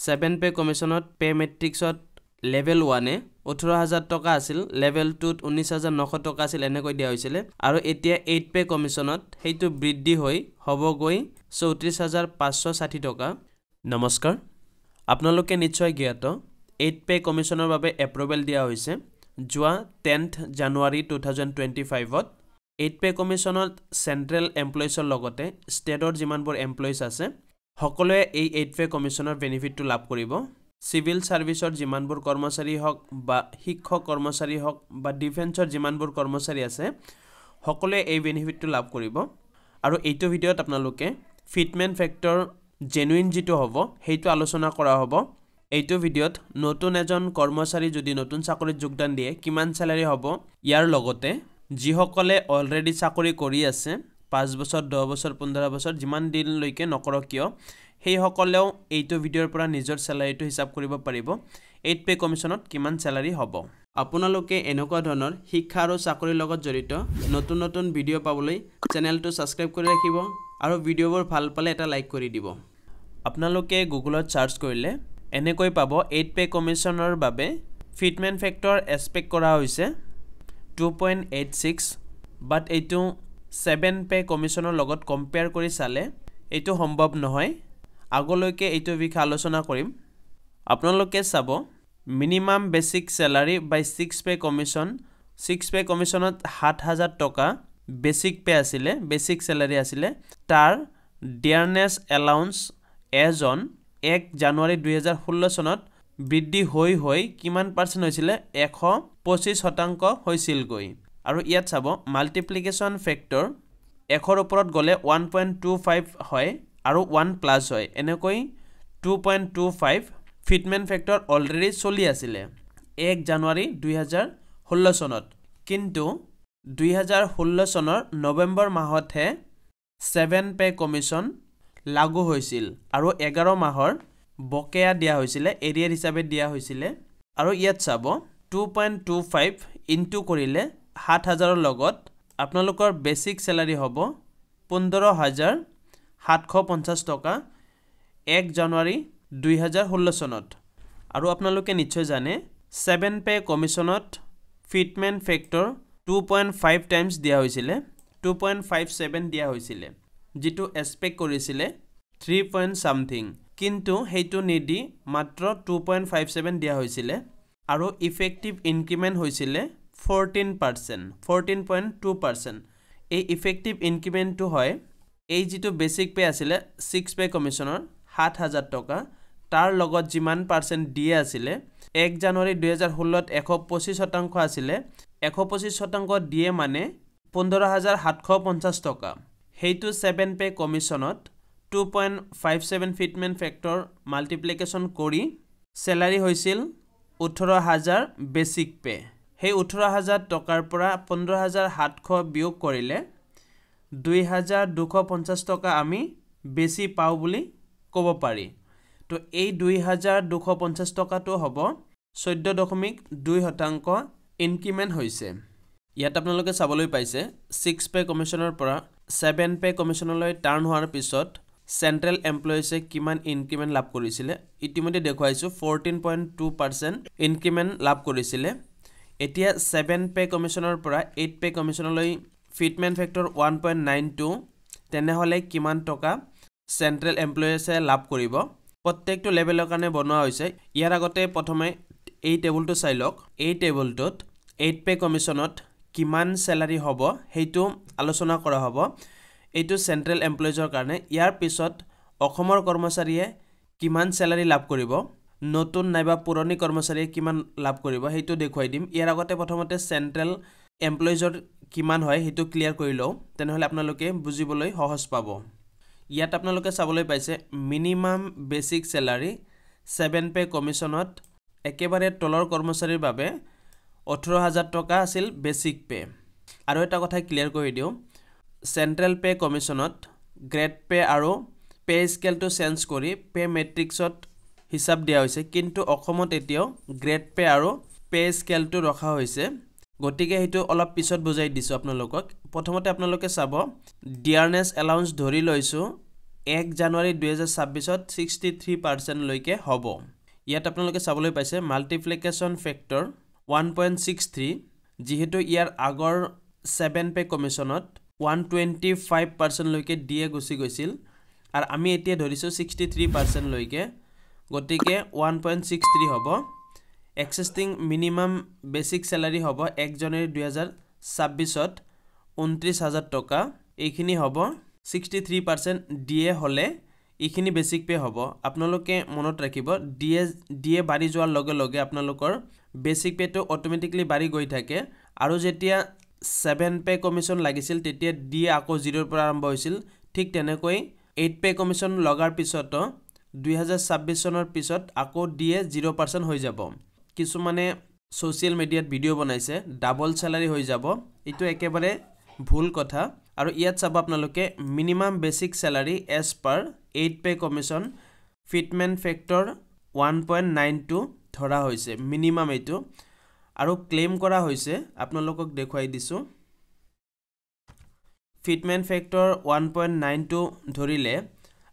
7 pay কমিশনত pay মেট্ৰিক্সত level 1 এ 18000 টকা আছিল level 2 ত 19900 টকা আছিল এনেকৈ দিয়া হৈছিল আৰু এতিয়া 8 পে কমিশনত হেতু বৃদ্ধি হৈ হবগৈ 34560 টকা নমস্কাৰ আপোনালোকে নিশ্চয় জ্ঞাত 8 পে কমিশনৰ বাবে এপ্ৰুভেল দিয়া হৈছে জুৱা 10th জানুৱাৰী 2025 ত 8 পে কমিশনত সেন্ট্ৰেল এমপ্লয়িজৰ লগতে ষ্টেটৰ যিমানবোৰ এমপ্লয়িজ আছে সকলোৱে এই 8 পে কমিশনৰ বেনিফিটটো লাভ কৰিব সিভিল সাৰ্ভিসৰ যিমানবোৰ কৰ্মচাৰী হক বা শিক্ষক কৰ্মচাৰী হক বা ডিফেন্সৰ যিমানবোৰ কৰ্মচাৰী আছে সকলোৱে এই বেনিফিটটো লাভ কৰিব আৰু এইটো ভিডিঅত আপোনালোকে ফিটমেন্ট ফ্যাক্টৰ জেনুইন যেটো হ'ব হেইটো আলোচনা কৰা হ'ব এইটো ভিডিঅত নতুন এজন কৰ্মচাৰী যদি নতুন চাকৰিত যোগদান দিয়ে কিমান স্যালাৰি হ'ব ইয়াৰ লগতে যিসকলে অলৰেডি চাকৰি কৰি আছে 5 বছৰ 10 বছৰ 15 বছৰ যিমান দিন লৈকে নকৰক কিয় হেই সকলেও এইটো ভিডিঅৰ পৰা নিজৰ স্যালাৰিটো হিসাব কৰিব পাৰিব 8 পে কমিশনত কিমান স্যালাৰি হ'ব আপোনালোকে এনেকুৱা ধৰণৰ শিক্ষা আৰু চাকৰিৰ লগত জড়িত নতুন নতুন ভিডিঅ পাবলৈ চেনেলটো সাবস্ক্ৰাইব কৰি ৰাখিব আৰু ভিডিঅবোৰ ভাল পালে এটা লাইক কৰি দিব আপোনালোকে গুগলত সাৰ্চ কৰিলে এনেকৈ পাব 8 পে কমিশনৰ বাবে ফিটমেন্ট ফ্যাক্টৰ এক্সপেক্ট কৰা হৈছে 2.86 বাট এইটো 7 পে কমিশনৰ লগত কম্পেয়াৰ কৰি চালে এইটো সম্ভৱ নহয় আগলৈকে এইটো বিষয় আলোচনা কৰিম আপোনালোকে চাব মিনিমাম বেসিক স্যালাৰি বাই 6 পে কমিশন 6 পে কমিশনত 7000 টকা বেসিক পে আছিলে বেসিক স্যালাৰি আছিলে তাৰ ডিয়াৰনেছ এলাউন্স এজ অন 1 জানুৱাৰী 2016 চনত বৃদ্ধি হৈ কিমান পাৰ্চেন্ট হৈছিল 125% হৈছিল গৈ আৰু ইয়াত চাব মাল্টিপ্লিকেশন ফ্যাক্টৰ 1 ৰ ওপৰত গলে 1.25 হয় আৰু 1 প্লাস হয় এনেকৈ 2.25 ফিটমেন্ট ফ্যাক্টৰ অলৰেডি চলি আছিল 1 জানুৱাৰী 2016 চনত কিন্তু 2016 চনৰ নৱেম্বৰ মাহতহে 7 পে কমিশন লাগু হৈছিল আৰু 11 মাহৰ বকেয়া দিয়া হৈছিল এৰিয়াৰ হিচাপে দিয়া হৈছিল আৰু ইয়াত চাব 2.25 ইনটু কৰিলে 7000 ৰ লগত আপোনালোকৰ বেসিক স্যালাৰি হ'ব 15750 টকা 1 জানুৱাৰী 2016 চনত আৰু আপোনালোকে নিশ্চয় জানে 7 পে কমিশনত ফিটমেন্ট ফ্যাক্টৰ 2.5 টাইমছ দিয়া হৈছিল 2.57 দিয়া হৈছিল যেটো এক্সপেক্ট কৰিছিল 3 পইণ্ট সামথিং কিন্তু হেইটো নিদি মাত্ৰ 2.57 দিয়া হৈছিল আৰু ইফেক্টিভ ইনক্ৰিমেন্ট হৈছিল 14% 14.2% এই ইফেক্টিভ ইনক্ৰিমেন্টটো হয় এই যেটো বেসিক পে আছিল 6 পে কমিশনৰ 7000 টকা তাৰ লগত যিমান পাৰ্চেন্ট দিয়ে আছিল 1 জানুৱাৰী 2016 ত 125% আছিল 125% দিয়ে মানে 15750 টকা হেইটো 7 পে কমিশনত 2.57 ফিটমেন্ট ফ্যাক্টৰ মাল্টিপ্লিকেশন কৰি স্যালাৰি হৈছিল 18000 বেসিক পে হেই 18000 টকাৰ পৰা 15700 বিয়োগ কৰিলে 2250 টকা আমি বেছি পাও বুলি ক'ব পাৰি তো এই 2250 টকাটো হ'ব 14.2% ইনক্ৰিমেন্ট হৈছে ইয়াত আপোনালোকে চাবলৈ পাইছে 6 পে কমিশনৰ পৰা 7 পে কমিশনলৈ টাৰ্ন হোৱাৰ পিছত সেন্ট্ৰেল এমপ্লয়িজে কিমান ইনক্ৰিমেন্ট লাভ কৰিছিল ইতিমধ্যে দেখুৱাইছো 14.2% ইনক্ৰিমেন্ট লাভ কৰিছিল এতিয়া 7 পে কমিশনৰ পৰা 8 পে কমিশনলৈ ফিটমেন্ট ফ্যাক্টৰ 1.92 তেনেহলে কিমান টকা সেন্ট্ৰেল এমপ্লয়িজে লাভ কৰিব প্ৰত্যেকটো লেভেলৰ কাৰণে বনোৱা হৈছে ইয়াৰ আগতে প্ৰথমে এই টেবুলটো চাই লওক এই টেবুলটোত 8 পে কমিশনত কিমান স্যালাৰি হ'ব হেইটো আলোচনা কৰা হ'ব এইটো সেন্ট্ৰেল এমপ্লয়িজৰ কাৰণে ইয়াৰ পিছত অসমৰ কৰ্মচাৰীয়ে কিমান স্যালাৰি লাভ কৰিব নতুন নাইবা পুৰণি কৰ্মচাৰীয়ে কিমান লাভ কৰিব হেইটো দেখুৱাই দিম ইয়াৰ আগতে প্ৰথমতে সেন্ট্ৰেল এমপ্লয়িজৰ কিমান হয় হেইটো ক্লিয়াৰ কৰি লও তেনেহলে আপোনালোকে বুজিবলৈ সহজ পাব ইয়াত আপোনালোকে চাবলৈ পাইছে মিনিমাম বেসিক স্যালাৰি 7 পে কমিশনত একেবাৰে তলৰ কৰ্মচাৰীৰ বাবে 18000 টকা আছিল বেসিক পে আৰু এটা কথা ক্লিয়াৰ কৰি দিও সেন্ট্ৰেল পে কমিশনত গ্ৰেড পে আৰু পে স্কেলটো চেঞ্জ কৰি পে মেট্ৰিক্সত হিসাব দিয়া হৈছে কিন্তু অসমত এতিয়াও গ্ৰেড পে আৰু পে স্কেলটো ৰখা হৈছে গতিকে হেতু অলপ পিছত বুজাই দিছো আপোনালোকক প্ৰথমতে আপোনালোকে চাব ডিয়াৰনেছ এলাউন্স ধৰি লৈছো 1 জানুৱাৰী 2026 63% লৈকে হ'ব ইয়াত আপোনালোকে চাবলৈ পাইছে মাল্টিপ্লিকেশ্যন ফেক্টৰ 1.63 যেহেতু ইয়াৰ আগৰ 7 পে কমিশনত 125% লৈকে দিয়ে গুছি গৈছিল আৰু আমি এতিয়া ধৰিছো 63% লৈকে গতিকে 1.63 হ'ব এক্সিস্টিং মিনিমাম বেসিক স্যালাৰি হ'ব 1 জানুৱাৰী 2026 29000 টকা এইখিনি হ'ব 63% দিয়ে হলে এইখিনি বেসিক পে হ'ব আপোনালোকে মনত ৰাখিব দিয়ে বাঢ়ি যোৱাৰ লগে লগে আপোনালোকৰ বেসিক পেটো অটোমেটিক্যালি বাঢ়ি গৈ থাকে আৰু যেতিয়া 7 পে কমিশন লাগিছিল তেতিয়া দিয়ে আকৌ 0 পৰা আৰম্ভ হৈছিল ঠিক তেনেকৈ 8 পে কমিশন লগাৰ পিছত 2026 চনৰ পিছত আকৌ দিয়ে 0% হৈ যাব কিছুমানে সোশ্যাল মিডিয়াত ভিডিও বনাইছে ডাবল স্যালাৰি হৈ যাব এটো একেবাৰে ভুল কথা আৰু ইয়াত চাব আপোনালোকে minimum basic salary as per 8 pay commission fitment factor 1.92 ধৰা হৈছে মিনিমাম এটো আৰু ক্লেম কৰা হৈছে আপোনালোকক দেখুৱাই দিছো ফিটমেন্ট ফেক্টৰ 1.92 ধৰিলে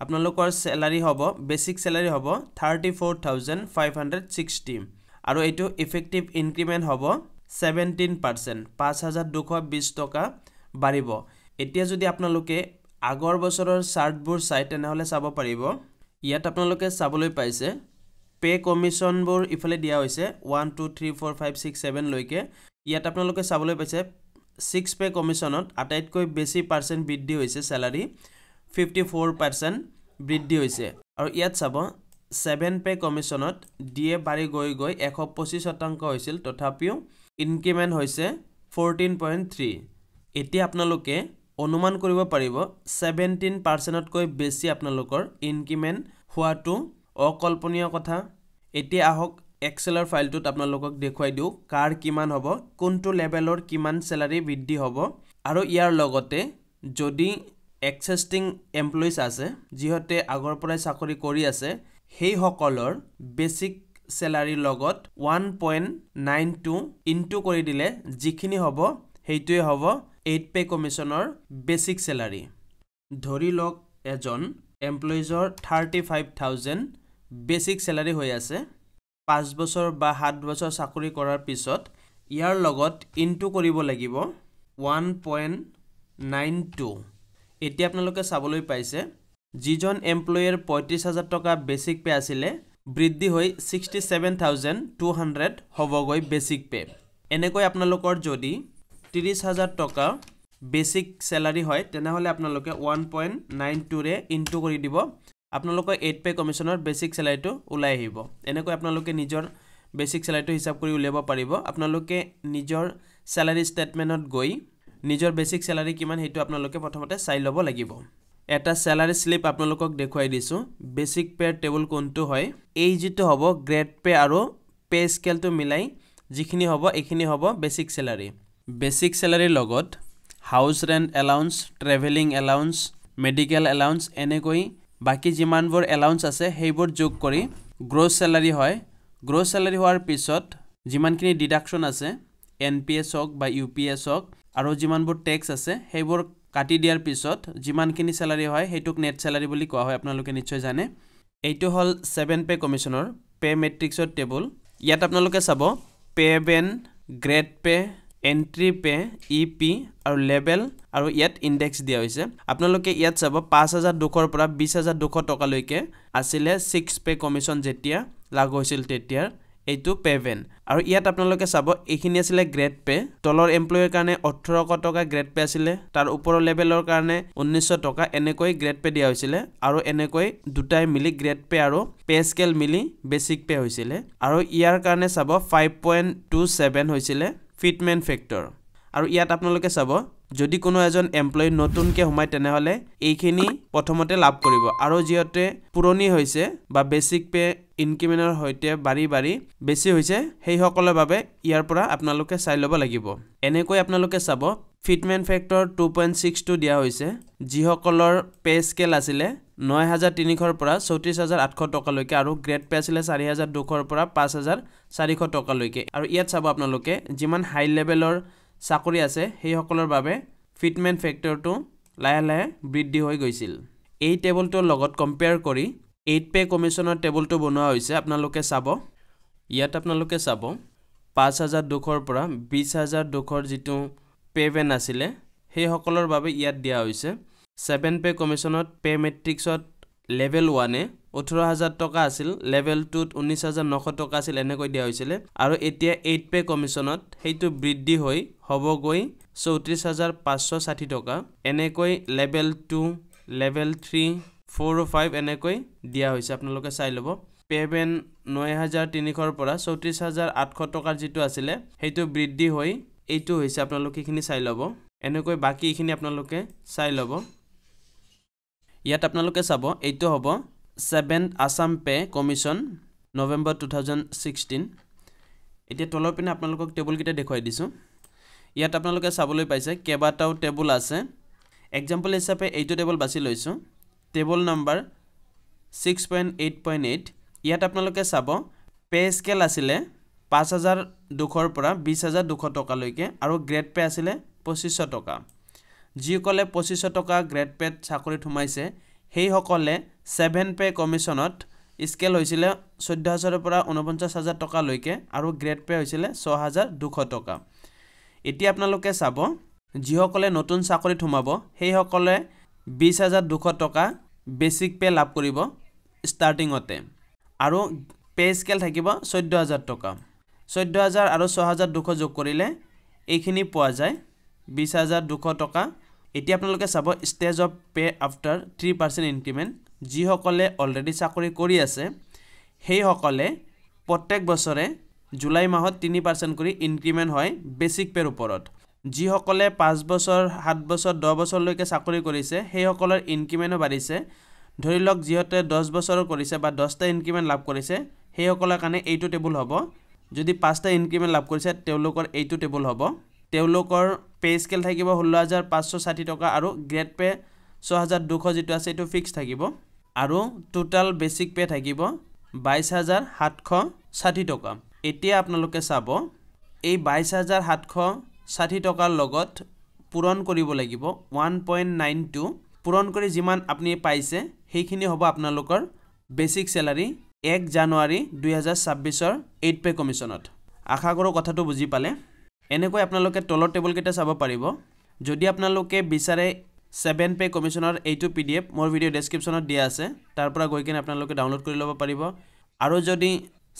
আপোনালোকৰ স্যালাৰি হ'ব বেসিক স্যালাৰি হ'ব 34560 আৰু এটো ইফেক্টিভ ইনক্ৰিমেন্ট হ'ব 17% 5220 টকা বাঢ়িব এতিয়া যদি আপোনালোকে আগৰ বছৰৰ চাৰ্টবোৰ চাই তেনেহলে চাব পাৰিব ইয়াত আপোনালোকে চাবলৈ পাইছে পে কমিশনবোৰ ইফালে দিয়া হৈছে 1 2 3 4 5 6 7 লৈকে ইয়াত আপোনালোকে চাবলৈ পাইছে 6 পে কমিশনত আটাইতকৈ বেছি পাৰ্চেন্ট বৃদ্ধি হৈছে স্যালাৰি 54% বৃদ্ধি হৈছে আৰু ইয়াত চাব 7 পে কমিশনত দিয়ে বাঢ়ি গৈ 125% হৈছিল তথাপিও ইনক্ৰিমেন্ট হৈছে 14.3 এতিয়া আপোনালোকে অনুমান কৰিব পাৰিব 17% কৈ বেছি আপোনালোকৰ ইনক্ৰিমেন্ট হোৱাটো অকল্পনীয় কথা এতিয়া আহক এক্সেলৰ ফাইলটোত আপোনালোকক দেখুৱাই দিও কাৰ কিমান হ'ব কোনটো লেভেলৰ কিমান স্যালাৰি বৃদ্ধি হ'ব আৰু ইয়াৰ লগতে যদি এক্সিস্টিং এমপ্লয়িজ আছে যিহতে আগৰ পৰাই চাকৰি কৰি আছে সেই সকলৰ বেসিক স্যালাৰিৰ লগত 1.92 ইনটু কৰি দিলে যিখিনি হ'ব হেইটোৱে হ'ব 8 পে কমিশনৰ বেসিক স্যালাৰি ধৰি লওক এজন এমপ্লয়িজৰ 35000 বেসিক স্যালাৰি হৈ আছে 5 বছৰ বা 7 বছৰ চাকৰি কৰাৰ পিছত ইয়াৰ লগত ইনটু কৰিব লাগিব 1.92 এতিয়া আপোনালোকে চাবলৈ পাইছে যিজন এমপ্লয়িৰ 35000 টকা বেসিক পে আছিলে বৃদ্ধি হৈ 67200 হ'বগৈ বেসিক পে এনেকৈ আপোনালোকৰ যদি 30000 টকা বেসিক স্যালাৰি হয় তেনেহলে আপোনালোকে 1.92 ৰে ইনটু কৰি দিব আপোনালোকৰ 8 পে কমিশনৰ বেসিক স্যালাৰিটো ওলাই আহিব এনেকৈ আপোনালোকে নিজৰ বেসিক স্যালাৰিটো হিসাব কৰি উলিয়াব পাৰিব আপোনালোকে নিজৰ স্যালাৰি ষ্টেটমেন্টত গৈ নিজৰ বেসিক স্যালাৰি কিমান হেতু আপোনালোকে প্ৰথমতে চাই ল'ব লাগিব এটা স্যালাৰি স্লিপ আপোনালোকক দেখুৱাই দিছো বেসিক পে টেবুল কোনটো হয় এই যেটো হ'ব গ্ৰেড পে আৰু পে স্কেলটো মিলাই যিখিনি হ'ব এইখিনি হ'ব বেসিক স্যালাৰি বেসিক স্যালাৰিৰ লগত house rent allowance travelling allowance medical allowance এনেকৈ বাকি যিমানবোৰ এলাউন্স আছে সেইবোৰ যোগ কৰি গ্ৰছ স্যালাৰি হয় গ্ৰছ স্যালাৰি হোৱাৰ পিছত যিমানখিনি ডিডাকশন আছে এনপিএছ হক বা ইউপিএছ হক আৰু যিমানবোৰ ট্যাক্স আছে সেইবোৰ কাটি দিয়াৰ পিছত যিমানখিনি স্যালাৰি হয় হেতুক নেট স্যালাৰি বুলি কোৱা হয় আপোনালোকে নিশ্চয় জানে এইটো হল 7 পে কমিশনৰ পে মেট্ৰিক্সৰ টেবুল ইয়াত আপোনালোকে চাব pay Ben grade pay entry pay ইপি আৰু লেভেল আৰু ইয়াত ইনডেক্স দিয়া হৈছে আপোনালোকে ইয়াত চাব 5200 ৰ পৰা 20200 টকা লৈকে আছিল 6 পে কমিশন যেতিয়া লাগু হৈছিল তেতিয়া এইটো পেভেন আৰু ইয়াত আপোনালোকে চাব এইখিনি আছিল গ্ৰেড পে তলৰ এমপ্লয়িৰ কাৰণে 1800 টকা গ্ৰেড পে আছিল তাৰ ওপৰৰ লেভেলৰ কাৰণে 1900 টকা এনেকৈ গ্ৰেড পে দিয়া হৈছিল আৰু এনেকৈ দুটাই মিলি গ্ৰেড পে আৰু পে স্কেল মিলি বেসিক পে হৈছিল আৰু ইয়াৰ কাৰণে চাব 5.27 হৈছিল ফিটমেন্ট ফেক্টৰ আৰু ইয়াত আপোনালোকে চাব যদি কোনো এজন এমপ্লয়ি নতুনকে হুমাই তেনেহলে এইখিনি প্ৰথমতে লাভ কৰিব আৰু যিহতে পুৰণি হৈছে বা বেসিক পে ইনক্ৰিমেন্টৰ হৈতে বাৰি বেছি হৈছে সেই সকলৰ বাবে ইয়াৰ পৰা আপোনালোকে চাই ল'ব লাগিব এনেকৈ আপোনালোকে চাব ফিটমেন্ট ফেক্টৰ 2.62 দিয়া হৈছে যি সকলৰ পে স্কেল আছিল 9300 ৰ পৰা 34800 টকা লৈকে আৰু গ্ৰেড পে আছিল 4200 ৰ পৰা 5400 টকা লৈকে আৰু ইয়াত চাব আপোনালোকে যিমান হাই লেভেলৰ চাকৰি আছে সেই সকলৰ বাবে ফিটমেন্ট ফেক্টৰটো লাহে লাহে বৃদ্ধি হৈ গৈছিল এই টেবুলটোৰ লগত কম্পেয়াৰ কৰি 8 পে কমিশনৰ টেবুলটো বনোৱা হৈছে আপোনালোকে চাব ইয়াত আপোনালোকে চাব 5200 পৰা 20200 যেটো পেভেন আছিল সেই সকলৰ বাবে ইয়াত দিয়া হৈছে 7 পে কমিশনত পে মেট্ৰিক্সত লেভেল 1 এ 18000 টকা আছিল লেভেল 2 ত 19900 টকা আছিল এনেকৈ দিয়া হৈছিল আৰু এতিয়া 8 পে কমিশনত হেইটো বৃদ্ধি হৈ হবগৈ 34560 টকা এনেকৈ লেভেল 2 লেভেল 3 4 আৰু 5 এনেকৈ দিয়া হৈছে আপোনালোকে চাই লব পেভেন 9300 পৰা 34800 টকাৰ যেটো আছিল হেইটো বৃদ্ধি হৈ এইটো হৈছে আপোনালোকে খিনি চাই লব এনেকৈ বাকি খিনি আপোনালোকে চাই লব ইয়াত আপোনালোকে চাব এইটো হ'ব 7th Assam pay commission November 2016 এতিয়া তলৰ পিনে আপোনালোকক টেবুল কিটা দেখুৱাই দিছো ইয়াত আপোনালোকে চাবলৈ পাইছে কেবাটাও টেবুল আছে এক্সাম্পল হিচাপে এইটো টেবুল বাছি লৈছো টেবুল নম্বৰ 6.8.8 ইয়াত আপোনালোকে চাব পে স্কেল আছিল 5200 পৰা 20200 টকা লৈকে আৰু গ্ৰেড পে আছিল 2500 টকা যিসকলে 2500 টকা গ্ৰেড পেত চাকৰি থুমাইছে হেই সকলে 7 পে কমিশনত স্কেল হৈছিল 14000 পৰা 49000 টকা লৈকে আৰু গ্ৰেড পে হৈছিল 6200 টকা এতিয়া আপোনালোকে চাব যিসকলে নতুন চাকৰি থুমাব হেই সকলে 20200 টকা বেসিক পে লাভ কৰিব স্টাৰ্টিংতে আৰু পে স্কেল থাকিব 14000 টকা 14000 আৰু 6200 যোগ কৰিলে এইখিনি পোৱা যায় 20200 টকা এতিয়া আপোনালোকে চাব stage of pay after 3% increment যি সকলে অলৰেডি চাকৰি কৰি আছে হেই সকলে প্ৰত্যেক বছৰে জুলাই মাহত 3% কৰি ইনক্ৰিমেন্ট হয় বেসিক পেৰ ওপৰত যি সকলে 5 বছৰ 7 বছৰ 10 বছৰ লৈকে চাকৰি কৰিছে হেই সকলৰ ইনক্ৰিমেন্টও বাঢ়িছে ধৰি লওক যিহতে 10 বছৰ কৰিছে বা 10টা ইনক্ৰিমেন্ট লাভ কৰিছে হেই সকলৰ কাৰণে এইটো টেবুল হ'ব যদি 5টা ইনক্ৰিমেন্ট লাভ কৰিছে তেওঁলোকৰ এইটো টেবুল হ'ব তেওঁলোকৰ পে স্কেল থাকিব 16560 টকা আৰু গ্ৰেড পে 6200 যেটো আছে এটো ফিক্স থাকিব আৰু টোটাল বেসিক পে থাকিব 22760 টকা এতিয়া আপোনালোকে চাব এই 22760 টকাৰ লগত পূৰণ কৰিব লাগিব 1.92 পূৰণ কৰি যিমান আপুনি পাইছে সেইখিনি হ'ব আপোনালোকৰ বেসিক স্যালাৰি 1 জানুৱাৰী 2026 ৰ 8 পে কমিশনত আশা কৰো কথাটো বুজি পালে এনেকৈ আপোনালোকে তলৰ টেবুল কেটা চাব পাৰিব যদি আপোনালোকে বিচাৰে 7 পে কমিশনৰ এইটো পিডিএফ মোৰ ভিডিও ডেসক্ৰিপচনত দিয়া আছে তাৰ পৰা গৈ কিনে আপোনালোকে ডাউনলোড কৰি ল'ব পাৰিব আৰু যদি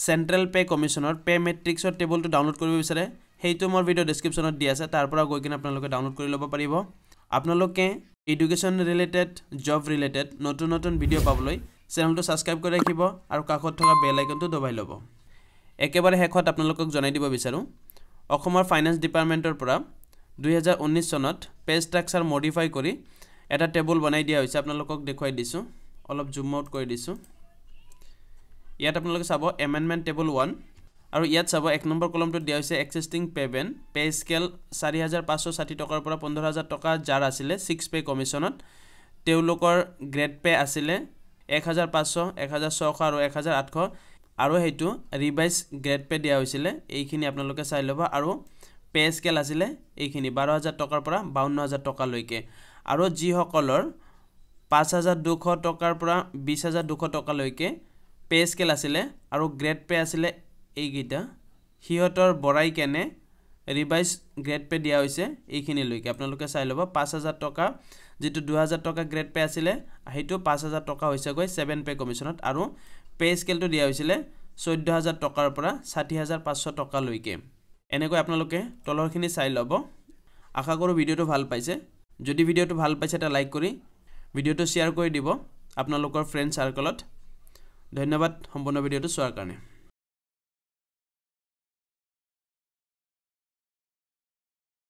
সেন্ট্ৰেল পে কমিশনৰ পে মেট্ৰিক্সৰ টেবুলটো ডাউনলোড কৰিব বিচাৰে হেইটো মোৰ ভিডিও ডেসক্ৰিপচনত দিয়া আছে তাৰ পৰা গৈ কিনে আপোনালোকে ডাউনলোড কৰি ল'ব পাৰিব আপোনালোকে এডুকেশন ৰিলেটেড জব ৰিলেটেড নতুন নতুন ভিডিও পাবলৈ চেনেলটো সাবস্ক্ৰাইব কৰি ৰাখিব আৰু কাষত থকা বেল আইকনটো দবাই ল'ব একেবাৰে হেকত আপোনালোকক জনাই দিব বিচাৰো অসমৰ ফাইনান্স ডিপাৰ্টমেন্টৰ পৰা 2019 চনত পে ষ্ট্ৰাকচাৰ মডিফাই কৰি এটা টেবুল বনাই দিয়া হৈছে আপোনালোকক দেখুৱাই দিছো অলপ জুম আউট কৰি দিছো ইয়াত আপোনালোকে চাব এমেন্ডমেন্ট টেবুল 1 আৰু ইয়াত চাব 1 নম্বৰ কলমটো দিয়া হৈছে এক্সিস্টিং পেভেন পে স্কেল 4560 টকাৰ পৰা 15000 টকা যাৰ আছিল 6 পে কমিশনত তেওঁলোকৰ গ্ৰেড পে আছিল 1500 1600 আৰু 1800 আৰু হেতু ৰিভাইজ গ্ৰেড পে দিয়া হৈছিল এইখিনি আপোনালোকে চাই ল'ব আৰু পে স্কেল আছিল এইখিনি 12000 টকাৰ পৰা 52000 টকা লৈকে আৰু যি সকলৰ 5200 টকাৰ পৰা 20200 টকা লৈকে পে স্কেল আছিল আৰু গ্ৰেড পে আছিল এইগিটা হিয়তৰ বৰাই কেনে ৰিভাইজ গ্ৰেড পে দিয়া হৈছে এইখিনি লৈকে আপোনালোকে চাই ল'ব 5000 টকা যেটো 2000 টকা গ্ৰেড পে আছিল হেতু 5000 টকা হৈছে গৈ 7 পে কমিশনত আৰু পে স্কেলটো দিয়া হৈছিল 14000 টকাৰ পৰা 60500 টকা লৈকে এনেকৈ আপোনালোকে তলৰখিনি চাই ল'ব আশা কৰো ভিডিওটো ভাল পাইছে যদি ভিডিওটো ভাল পাইছে এটা লাইক কৰি ভিডিওটো শেয়াৰ কৰি দিব আপোনালোকৰ ফ্ৰেন্ড সাৰ্কেলত ধন্যবাদ সম্পূৰ্ণ ভিডিওটো চোৱাৰ কাৰণে